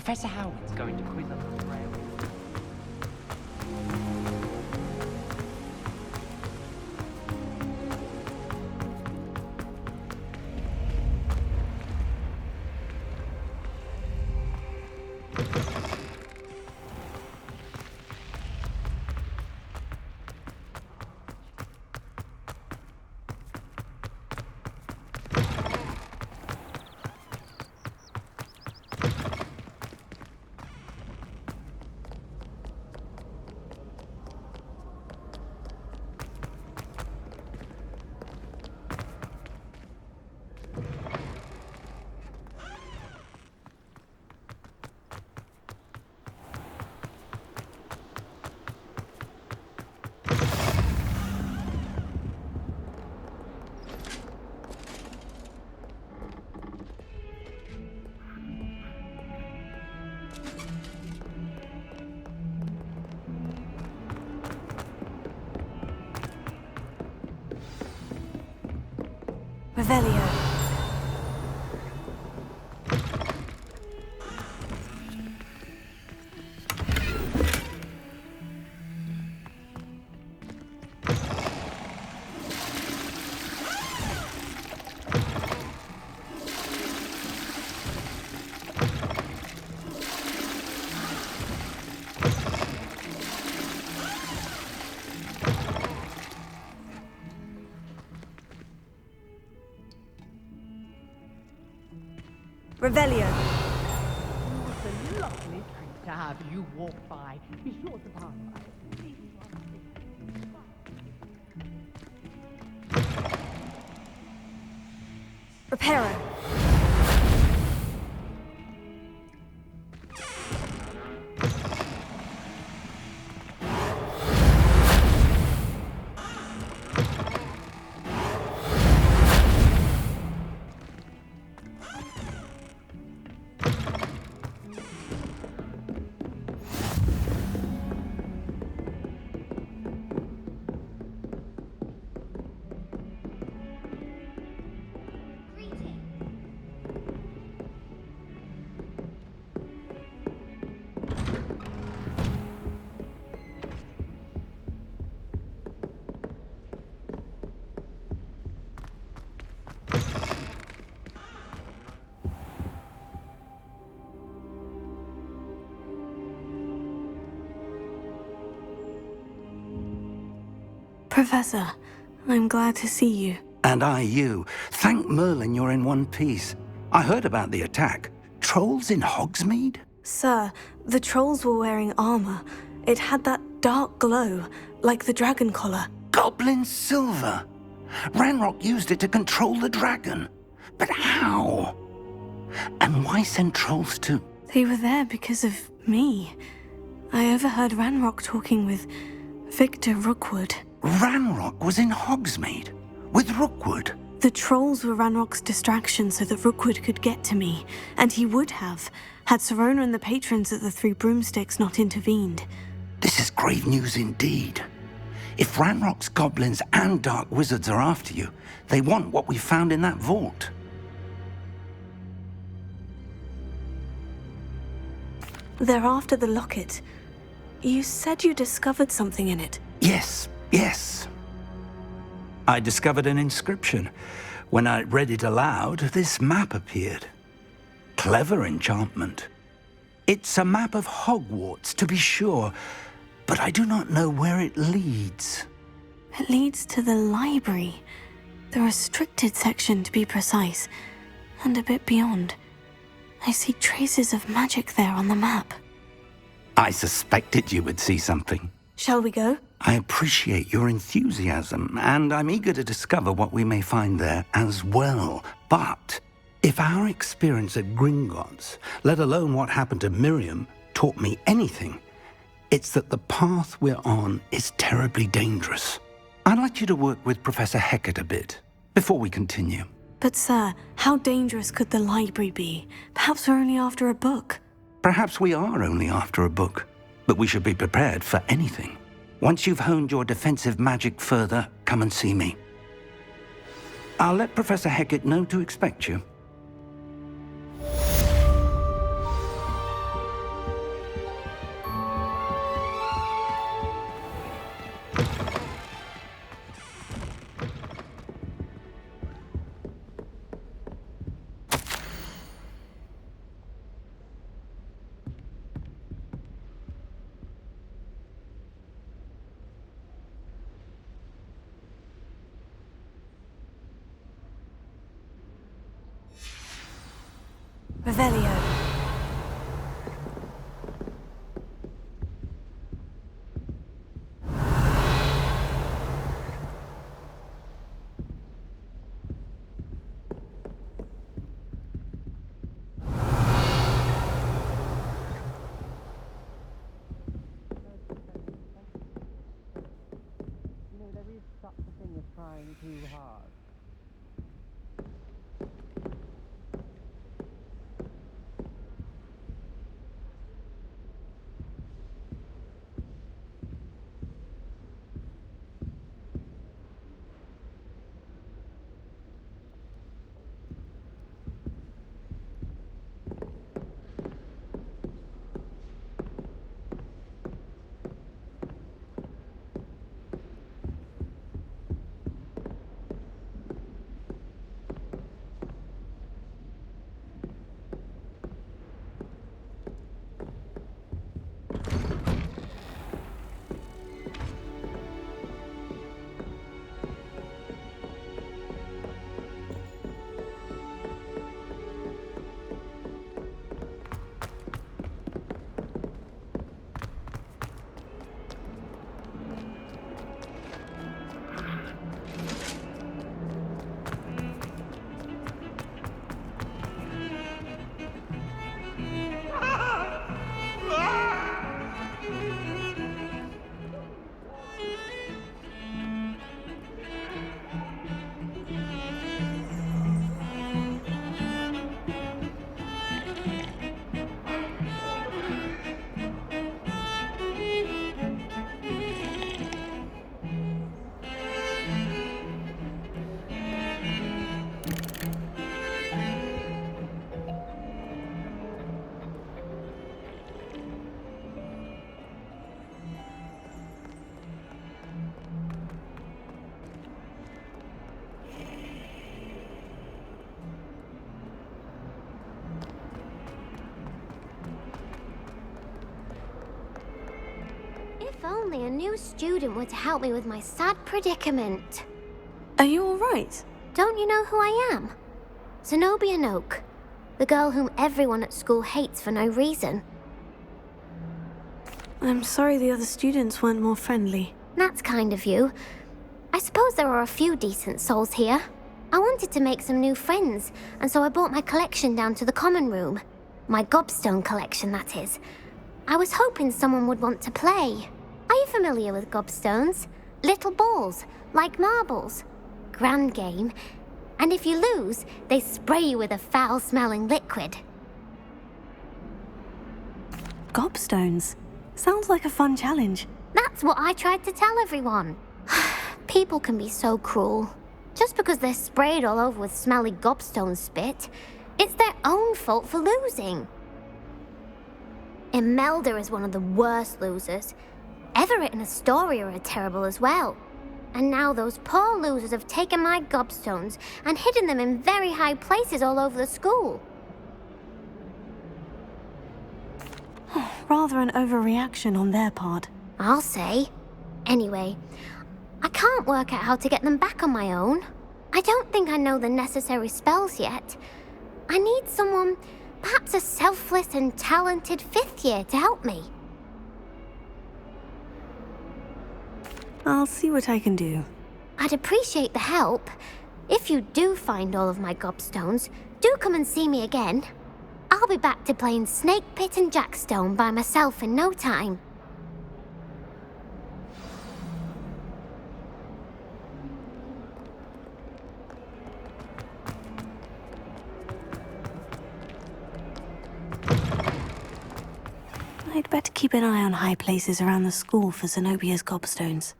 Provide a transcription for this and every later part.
Professor Howard's going to quiz us on the railway. Revelio. Revelio. It's a lovely treat to have you walk by. Be sure to pass by. Reparo. Professor, I'm glad to see you. And I you. Thank Merlin you're in one piece. I heard about the attack. Trolls in Hogsmeade? Sir, the trolls were wearing armor. It had that dark glow, like the dragon collar. Goblin silver. Ranrock used it to control the dragon. But how? And why send trolls too? They were there because of me. I overheard Ranrock talking with Victor Rookwood. Ranrock was in Hogsmeade with Rookwood. The trolls were Ranrock's distraction so that Rookwood could get to me, and he would have, had Serona and the patrons at the Three Broomsticks not intervened. This is grave news indeed. If Ranrock's goblins and dark wizards are after you, they want what we found in that vault. They're after the locket. You said you discovered something in it. Yes. I discovered an inscription. When I read it aloud, this map appeared. Clever enchantment. It's a map of Hogwarts, to be sure, but I do not know where it leads. It leads to the library. The restricted section, to be precise, and a bit beyond. I see traces of magic there on the map. I suspected you would see something. Shall we go? I appreciate your enthusiasm, and I'm eager to discover what we may find there as well. But if our experience at Gringotts, let alone what happened to Miriam, taught me anything, it's that the path we're on is terribly dangerous. I'd like you to work with Professor Hecat a bit before we continue. But sir, how dangerous could the library be? Perhaps we're only after a book. Perhaps we are only after a book, but we should be prepared for anything. Once you've honed your defensive magic further, come and see me. I'll let Professor Hecat know to expect you. Revelio. There is such a thing as trying too hard. If only a new student were to help me with my sad predicament. Are you alright? Don't you know who I am? Zenobia Noak, the girl whom everyone at school hates for no reason. I'm sorry the other students weren't more friendly. That's kind of you. I suppose there are a few decent souls here. I wanted to make some new friends, and so I brought my collection down to the common room. My gobstone collection, that is. I was hoping someone would want to play. Are you familiar with gobstones? Little balls, like marbles. Grand game. And if you lose, they spray you with a foul-smelling liquid. Gobstones? Sounds like a fun challenge. That's what I tried to tell everyone. People can be so cruel. Just because they're sprayed all over with smelly gobstone spit, it's their own fault for losing. Imelda is one of the worst losers. Everett and Astoria are terrible as well. And now those poor losers have taken my gobstones and hidden them in very high places all over the school. Rather an overreaction on their part. I'll say. Anyway, I can't work out how to get them back on my own. I don't think I know the necessary spells yet. I need someone, perhaps a selfless and talented fifth year to help me. I'll see what I can do. I'd appreciate the help. If you do find all of my gobstones, do come and see me again. I'll be back to playing Snake Pit and Jackstone by myself in no time. I'd better keep an eye on high places around the school for Zenobia's gobstones.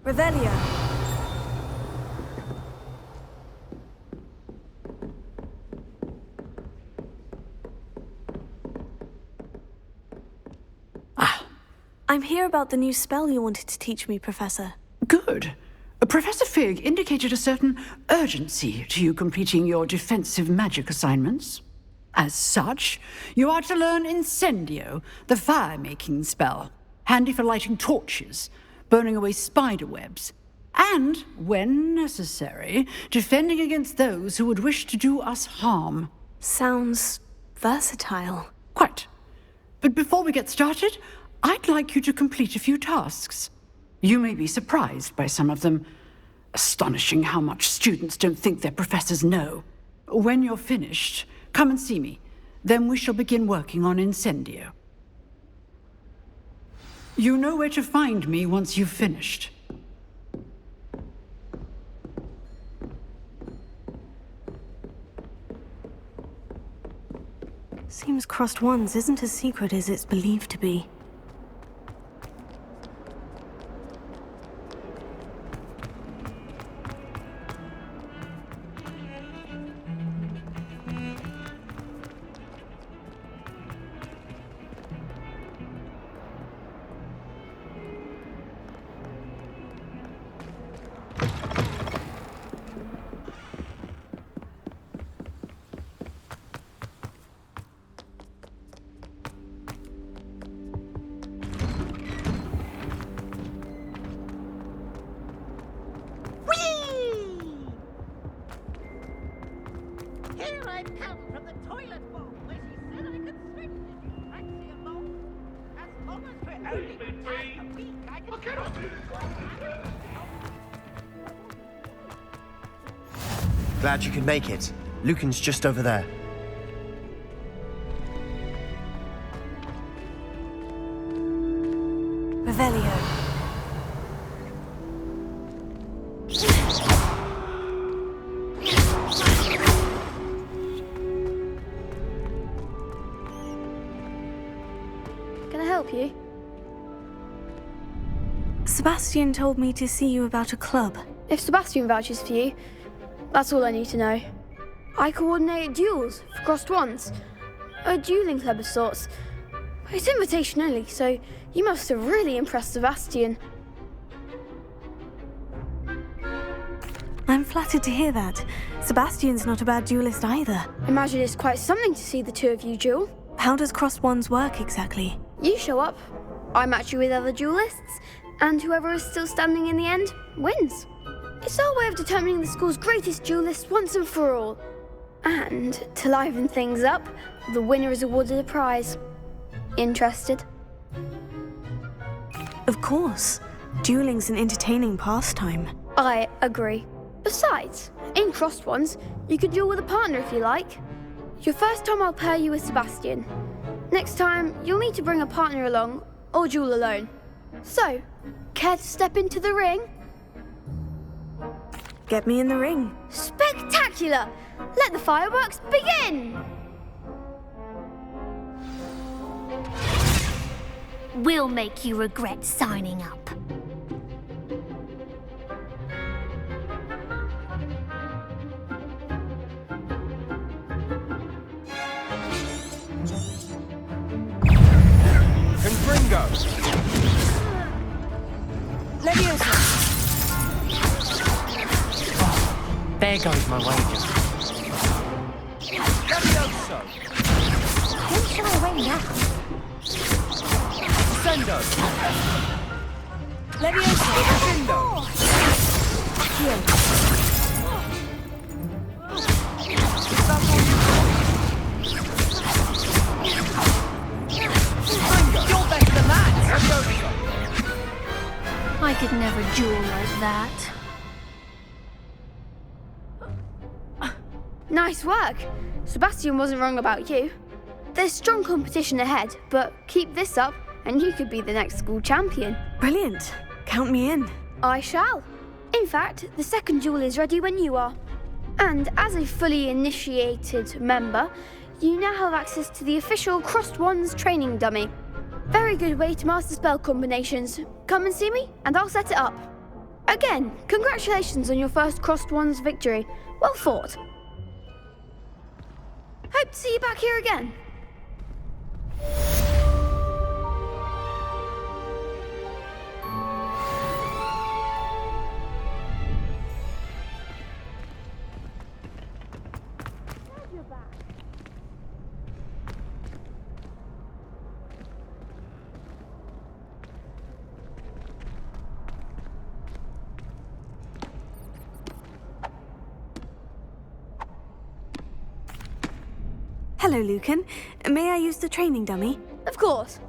Revelio. I'm here about the new spell you wanted to teach me, Professor. Good. Professor Fig indicated a certain urgency to you completing your defensive magic assignments. As such, you are to learn Incendio, the fire-making spell, handy for lighting torches, burning away spider webs, and, when necessary, defending against those who would wish to do us harm. Sounds versatile. Quite. But before we get started, I'd like you to complete a few tasks. You may be surprised by some of them. Astonishing how much students don't think their professors know. When you're finished, come and see me. Then we shall begin working on Incendio. You know where to find me once you've finished. Seems Crossed Wands isn't as secret as it's believed to be. Here I come from the toilet bowl where she said I could swim this taxi along. As long as we're only retired a week, I can... Glad you could make it. Lucan's just over there. Revelio. Can I help you? Sebastian told me to see you about a club. If Sebastian vouches for you, that's all I need to know. I coordinate duels for Crossed Wands. A dueling club of sorts. It's invitation only, so you must have really impressed Sebastian. I'm flattered to hear that. Sebastian's not a bad duelist either. Imagine it's quite something to see the two of you duel. How does Crossed Wands work exactly? You show up, I match you with other duelists, and whoever is still standing in the end wins. It's our way of determining the school's greatest duelist once and for all. And to liven things up, the winner is awarded a prize. Interested? Of course. Dueling's an entertaining pastime. I agree. Besides, in Crossed Wands, you can duel with a partner if you like. Your first time I'll pair you with Sebastian. Next time, you'll need to bring a partner along, or duel alone. So, care to step into the ring? Get me in the ring. Spectacular! Let the fireworks begin! We'll make you regret signing up. Confringo! Leviosa! There goes my wager. Levioso! Who shall I ring now? Sendo! Leviosa! Sindo! Is that all you got? Confringo! You're better than that! Levioso! I could never duel like that. Nice work! Sebastian wasn't wrong about you. There's strong competition ahead, but keep this up and you could be the next school champion. Brilliant. Count me in. I shall. In fact, the second duel is ready when you are. And as a fully initiated member, you now have access to the official Crossed Wands training dummy. Very good way to master spell combinations. Come and see me, and I'll set it up. Again, congratulations on your first Crossed Wands victory. Well fought. Hope to see you back here again. Hello, Lucan. May I use the training dummy? Of course.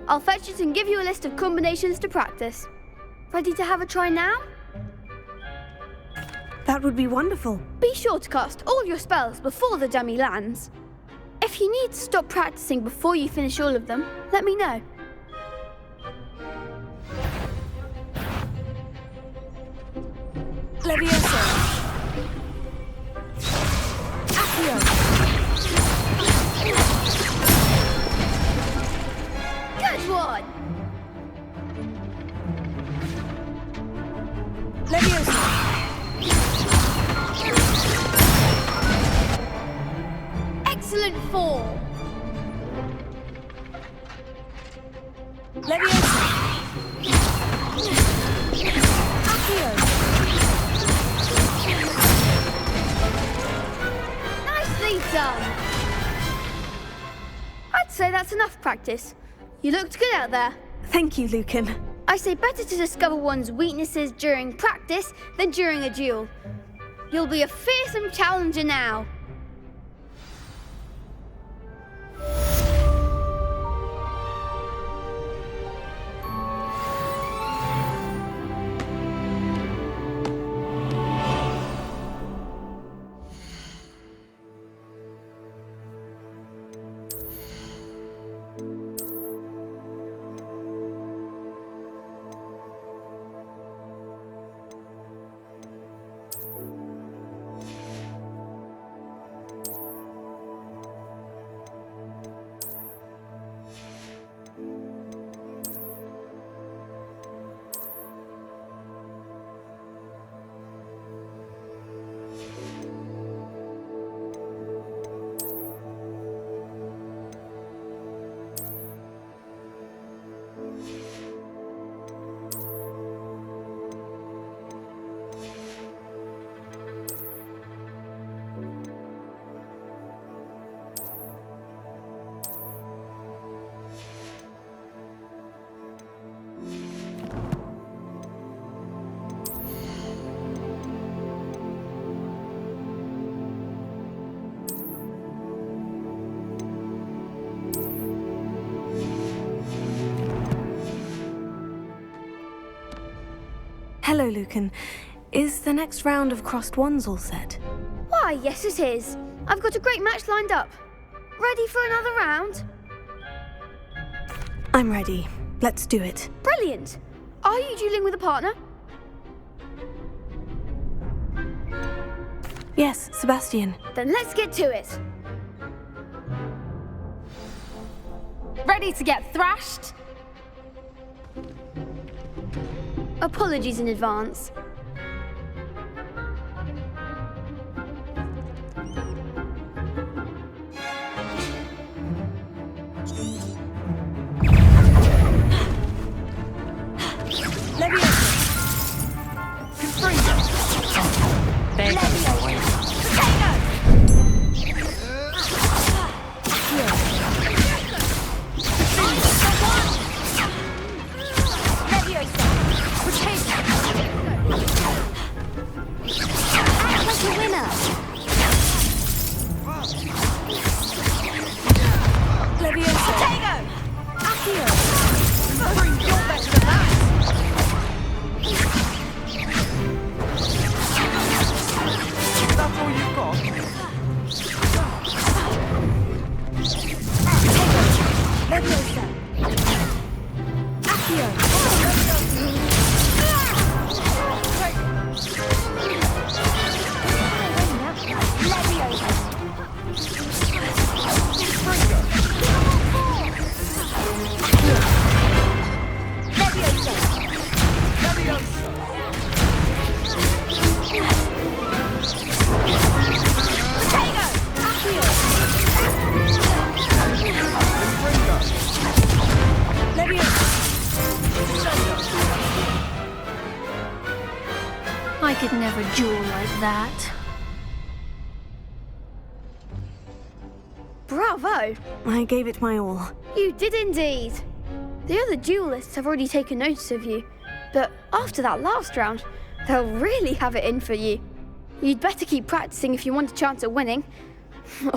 I'll fetch it and give you a list of combinations to practice. Ready to have a try now? That would be wonderful. Be sure to cast all your spells before the dummy lands. If you need to stop practicing before you finish all of them, let me know. Levioso. Accio. Good one! Levioso. Excellent fall! Levioso. Accio. Nicely done! I'd say that's enough practice. You looked good out there. Thank you, Lucan. I say better to discover one's weaknesses during practice than during a duel. You'll be a fearsome challenger now. Hello, Lucan. Is the next round of crossed wands all set? Why, yes it is. I've got a great match lined up. Ready for another round? I'm ready. Let's do it. Brilliant! Are you dueling with a partner? Yes, Sebastian. Then let's get to it. Ready to get thrashed? Apologies in advance. There goes my way. I could never duel like that. Bravo! I gave it my all. You did indeed. The other duelists have already taken notice of you, but after that last round, they'll really have it in for you. You'd better keep practicing if you want a chance at winning.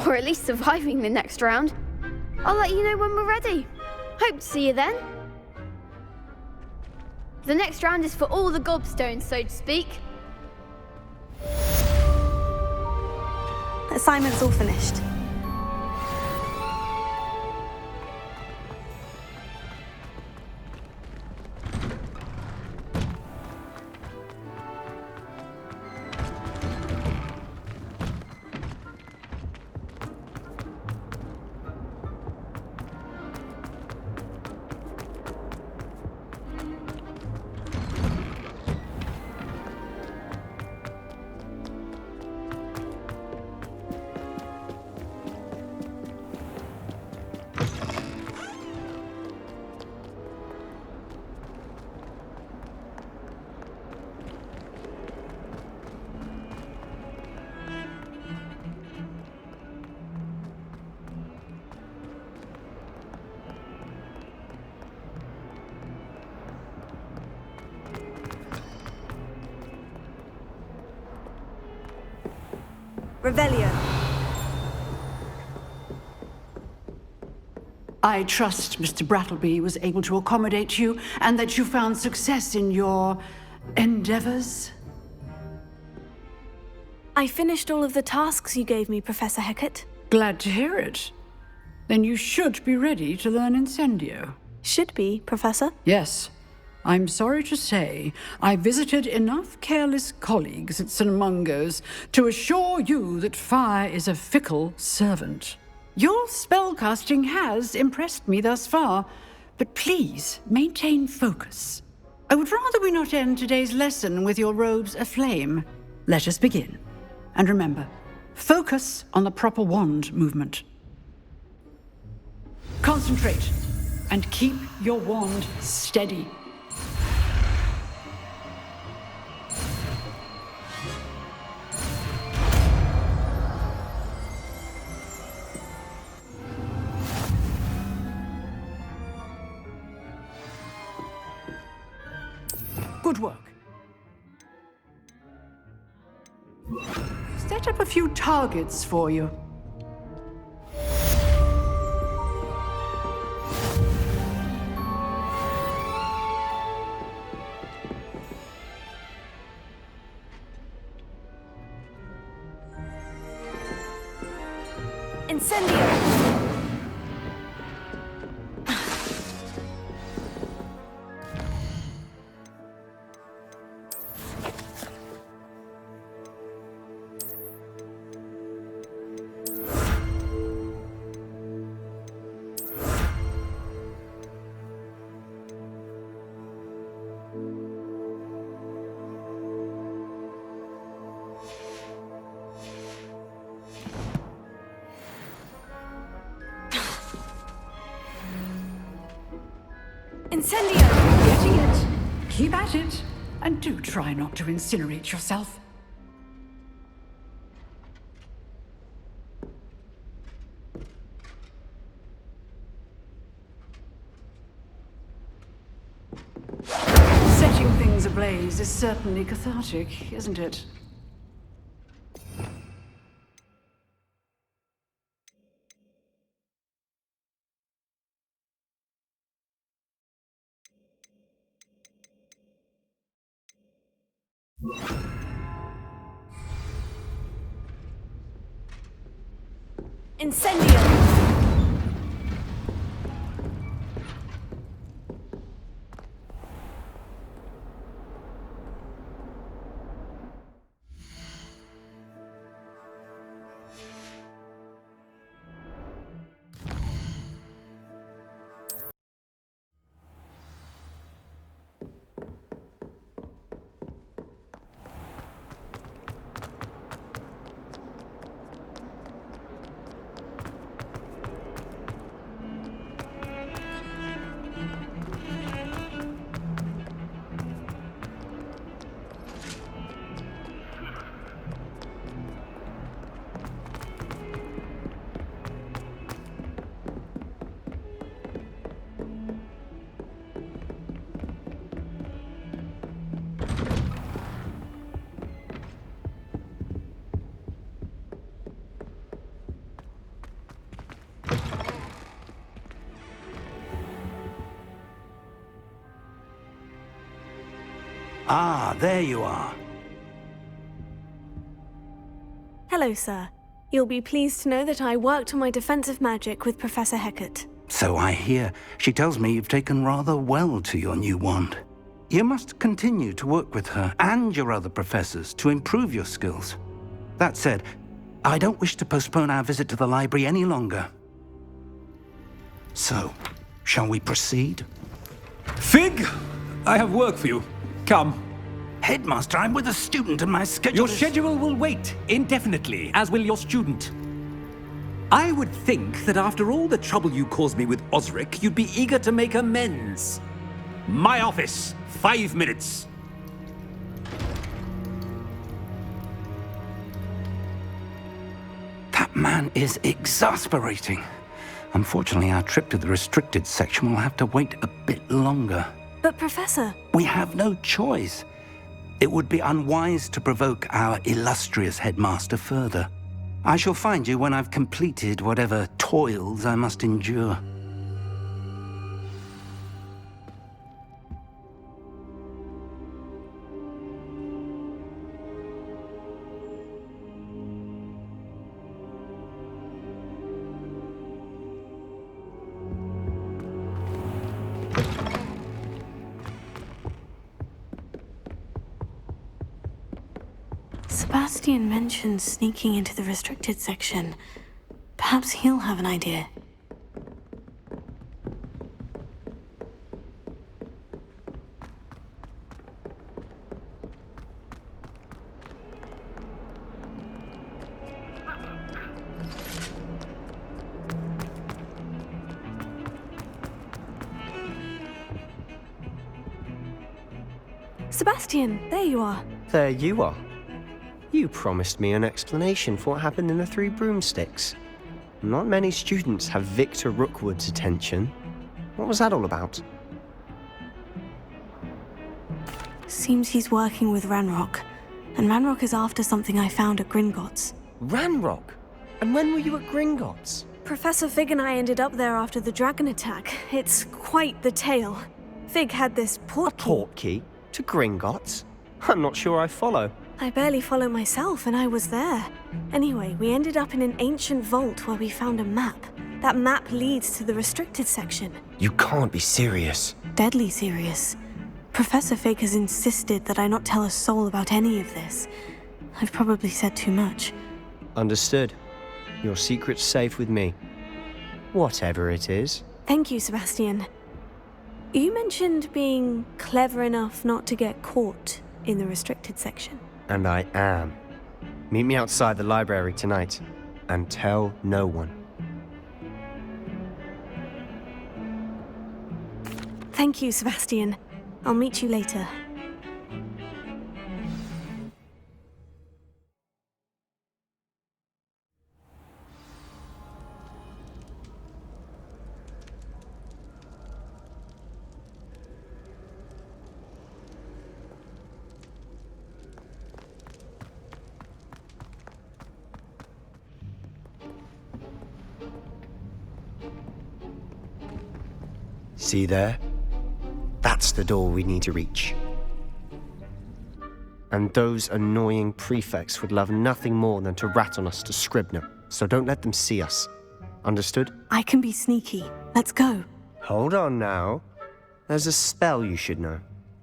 Or at least surviving the next round. I'll let you know when we're ready. Hope to see you then. The next round is for all the gobstones, so to speak. Assignment's all finished. Revelio. I trust Mr. Brattleby was able to accommodate you and that you found success in your endeavors. I finished all of the tasks you gave me, Professor Hecat. Glad to hear it. Then you should be ready to learn Incendio. Should be, Professor. Yes. I'm sorry to say, I visited enough careless colleagues at St. Mungo's to assure you that fire is a fickle servant. Your spellcasting has impressed me thus far, but please maintain focus. I would rather we not end today's lesson with your robes aflame. Let us begin. And remember, focus on the proper wand movement. Concentrate and keep your wand steady. Good work. Set up a few targets for you. Incendio! Incendio! Getting it. Keep at it. And do try not to incinerate yourself. Setting things ablaze is certainly cathartic, isn't it? Incendio! Ah, there you are. Hello, sir. You'll be pleased to know that I worked on my defensive magic with Professor Hecat. So I hear. She tells me you've taken rather well to your new wand. You must continue to work with her and your other professors to improve your skills. That said, I don't wish to postpone our visit to the library any longer. So, shall we proceed? Fig! I have work for you. Come. Headmaster, I'm with a student and my schedule Your is... schedule will wait indefinitely, as will your student. I would think that after all the trouble you caused me with Osric, you'd be eager to make amends. My office, 5 minutes. That man is exasperating. Unfortunately, our trip to the restricted section will have to wait a bit longer. But, Professor... We have no choice. It would be unwise to provoke our illustrious headmaster further. I shall find you when I've completed whatever toils I must endure. Sebastian mentioned sneaking into the restricted section. Perhaps he'll have an idea. Sebastian, there you are. There you are. You promised me an explanation for what happened in the Three Broomsticks. Not many students have Victor Rookwood's attention. What was that all about? Seems he's working with Ranrock. And Ranrock is after something I found at Gringotts. Ranrock? And when were you at Gringotts? Professor Fig and I ended up there after the dragon attack. It's quite the tale. Fig had this portkey. A portkey? To Gringotts? I'm not sure I follow. I barely follow myself, and I was there. Anyway, we ended up in an ancient vault where we found a map. That map leads to the restricted section. You can't be serious. Deadly serious. Professor Fig has insisted that I not tell a soul about any of this. I've probably said too much. Understood. Your secret's safe with me. Whatever it is. Thank you, Sebastian. You mentioned being clever enough not to get caught in the restricted section. And I am. Meet me outside the library tonight, and tell no one. Thank you, Sebastian. I'll meet you later. See there? That's the door we need to reach. And those annoying prefects would love nothing more than to rat on us to Scribner, so don't let them see us. Understood? I can be sneaky. Let's go. Hold on now. There's a spell you should know.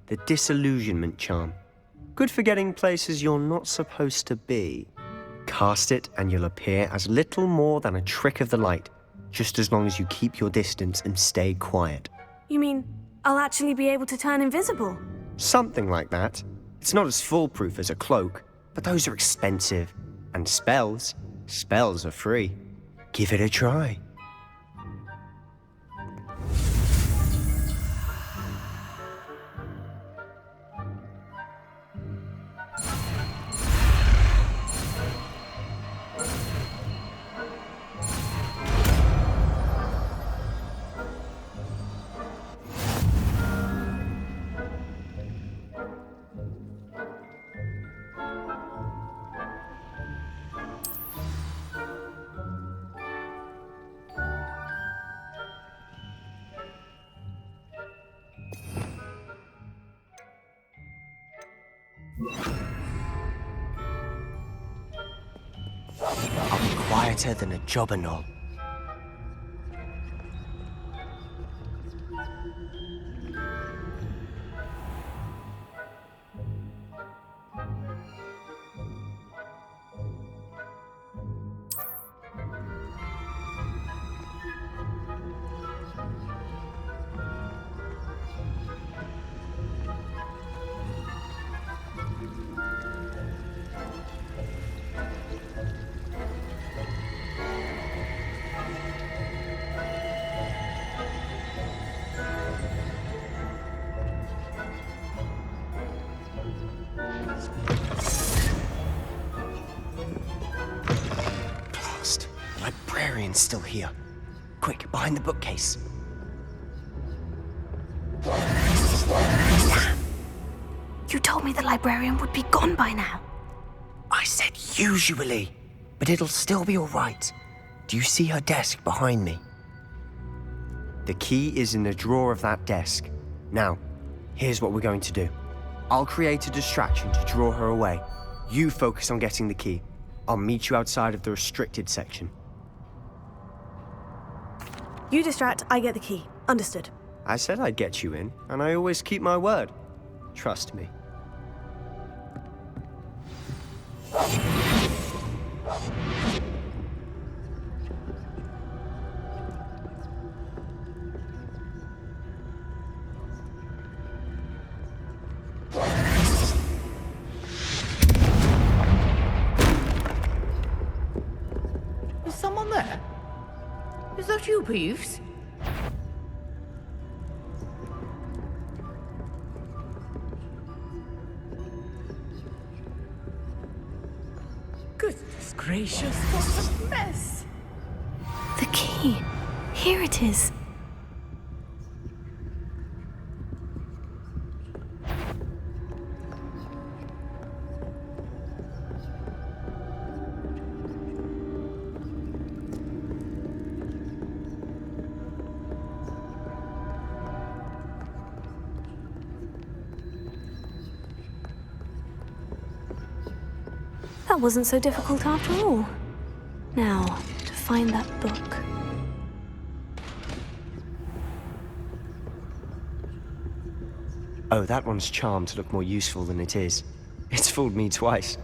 The Disillusionment Charm. Good for getting places you're not supposed to be. Cast it and you'll appear as little more than a trick of the light, just as long as you keep your distance and stay quiet. You mean I'll actually be able to turn invisible? Something like that. It's not as foolproof as a cloak, but those are expensive. And spells are free. Give it a try. I'll be quieter than a jobberknoll. Blast! The librarian's still here. Quick, behind the bookcase. You told me the librarian would be gone by now. I said usually, but it'll still be all right. Do you see her desk behind me? The key is in the drawer of that desk. Now, here's what we're going to do. I'll create a distraction to draw her away. You focus on getting the key. I'll meet you outside of the restricted section. You distract, I get the key. Understood. I said I'd get you in, and I always keep my word. Trust me. Is someone there? Is that you, Peeves? Goodness gracious, what a mess! The key. Here it is. That wasn't so difficult after all. Now, to find that book. Oh, that one's charmed to look more useful than it is. It's fooled me twice.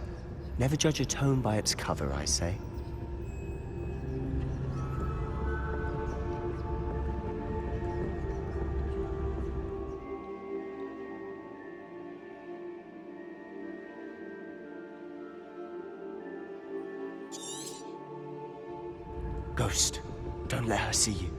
Never judge a tome by its cover, I say. Ghost, don't let her see you.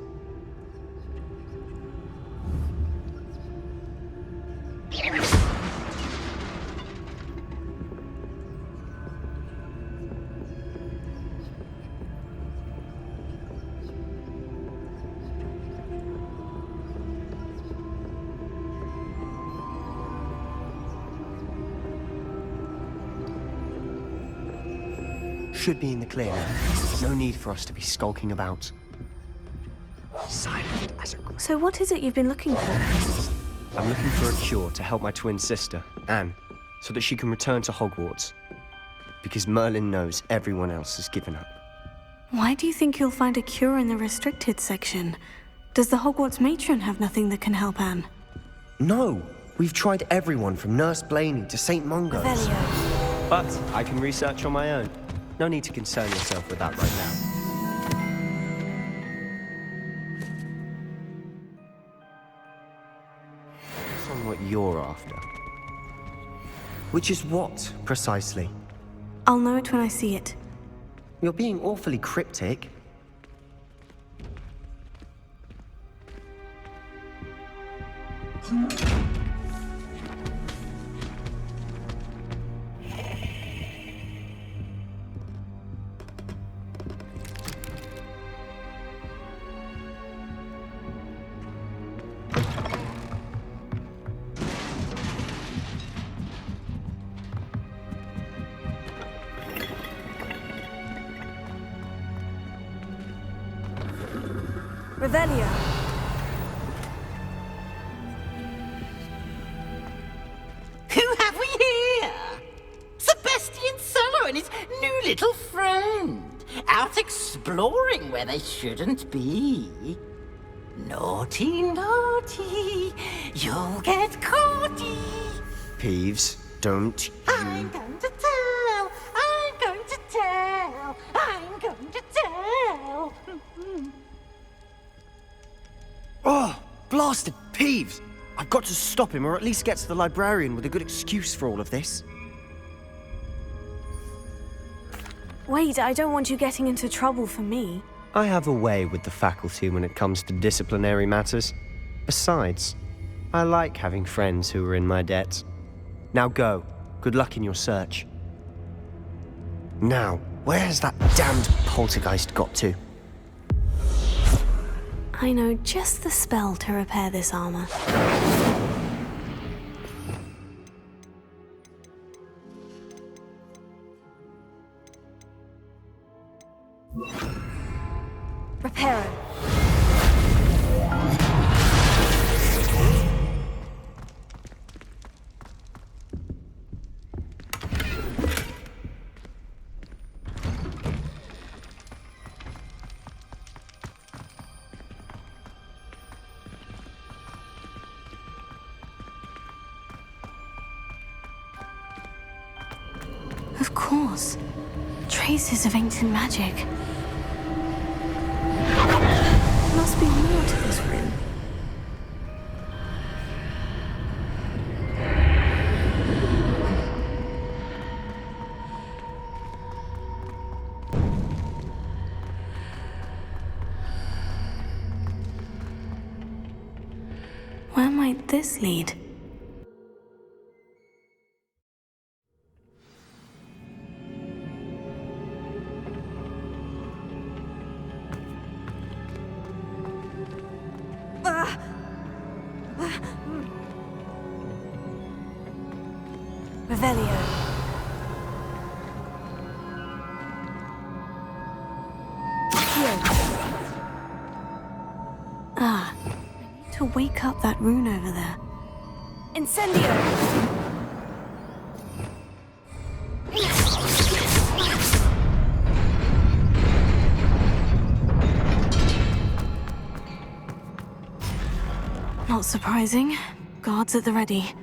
Should be in the clear now. No need for us to be skulking about. Silent as a grave. So what is it you've been looking for? I'm looking for a cure to help my twin sister, Anne, so that she can return to Hogwarts. Because Merlin knows everyone else has given up. Why do you think you'll find a cure in the restricted section? Does the Hogwarts matron have nothing that can help Anne? No! We've tried everyone from Nurse Blaney to St. Mungo's. Revelio. But I can research on my own. No need to concern yourself with that right now. Focus on what you're after. Which is what, precisely? I'll know it when I see it. You're being awfully cryptic. Revelio. Who have we here? Sebastian Solo and his new little friend. weekend, out exploring where they shouldn't be. Naughty, naughty, you'll get caughty. Peeves, don't you... I'm going to tell, I'm going to tell, I'm going to tell. Oh, blasted Peeves! I've got to stop him, or at least get to the librarian with a good excuse for all of this. Wait, I don't want you getting into trouble for me. I have a way with the faculty when it comes to disciplinary matters. Besides, I like having friends who are in my debt. Now go. Good luck in your search. Now, where has that damned poltergeist got to? I know just the spell to repair this armor. Reparo. Of course. Traces of ancient magic. Must be more to this room. Where might this lead? Revelio. Ah, to wake up that rune over there. Incendio. Not surprising. Guards at the ready.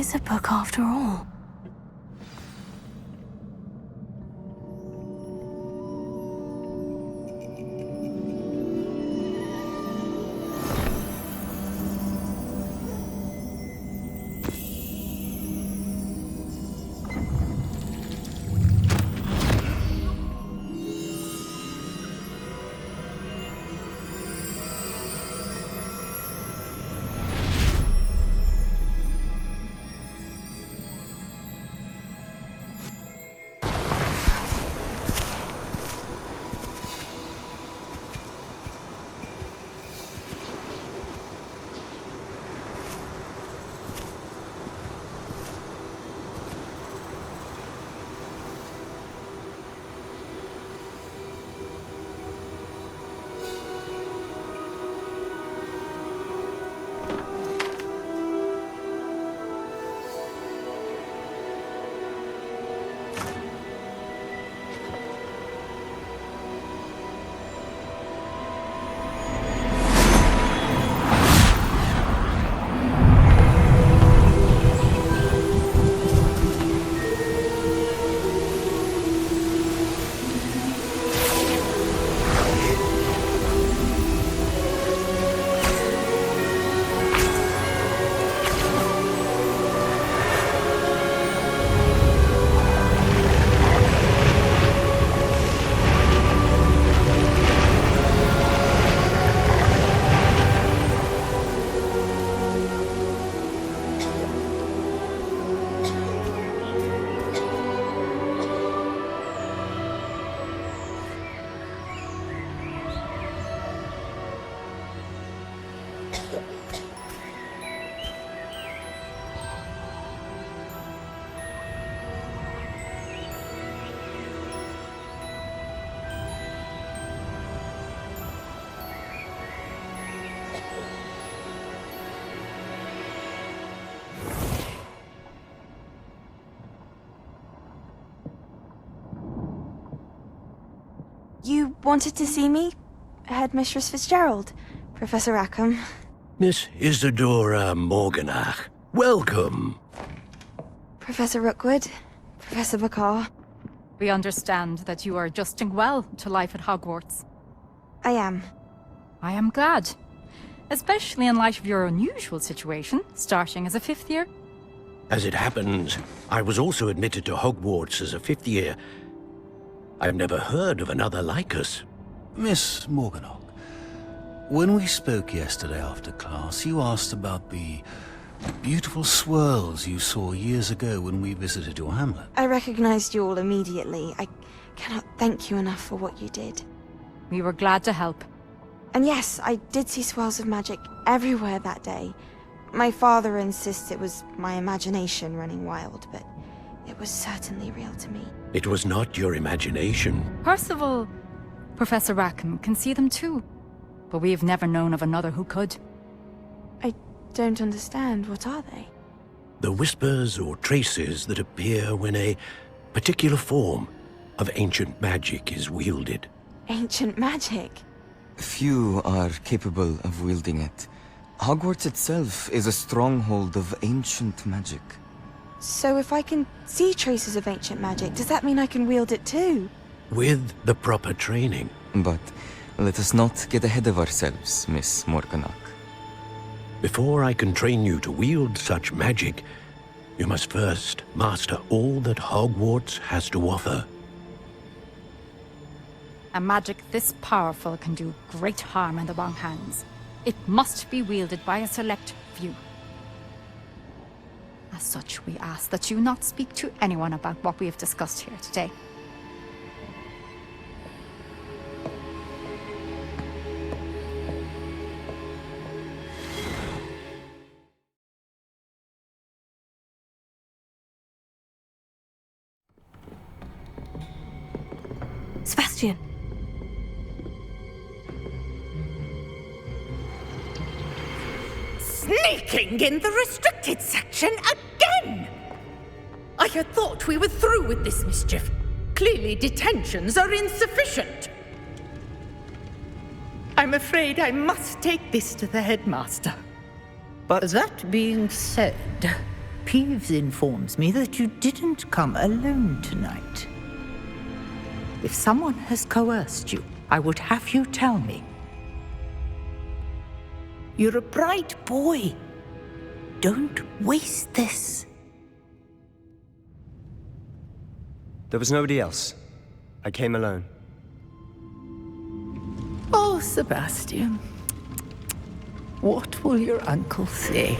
is a book after all. You wanted to see me? Headmistress Fitzgerald, Professor Rackham. Miss Isadora Morganach, welcome. Professor Rookwood, Professor Bakar. We understand that you are adjusting well to life at Hogwarts. I am. I am glad. Especially in light of your unusual situation, starting as a 5th year. As it happens, I was also admitted to Hogwarts as a 5th year. I've never heard of another like us. Miss Morganach, when we spoke yesterday after class, you asked about the beautiful swirls you saw years ago when we visited your hamlet. I recognized you all immediately. I cannot thank you enough for what you did. We were glad to help. And yes, I did see swirls of magic everywhere that day. My father insists it was my imagination running wild, but it was certainly real to me. It was not your imagination. Percival, Professor Rackham can see them too. But we have never known of another who could. I don't understand. What are they? The whispers or traces that appear when a particular form of ancient magic is wielded. Ancient magic? Few are capable of wielding it. Hogwarts itself is a stronghold of ancient magic. So if I can see traces of ancient magic, does that mean I can wield it too? With the proper training. But let us not get ahead of ourselves, Miss Morganach. Before I can train you to wield such magic, you must first master all that Hogwarts has to offer. A magic this powerful can do great harm in the wrong hands. It must be wielded by a select few. As such, we ask that you not speak to anyone about what we have discussed here today. Sebastian. Sneaking in the restricted section again! I had thought we were through with this mischief. Clearly detentions are insufficient. I'm afraid I must take this to the headmaster. But that being said, Peeves informs me that you didn't come alone tonight. If someone has coerced you, I would have you tell me. You're a bright boy. Don't waste this. There was nobody else. I came alone. Oh, Sebastian. What will your uncle say?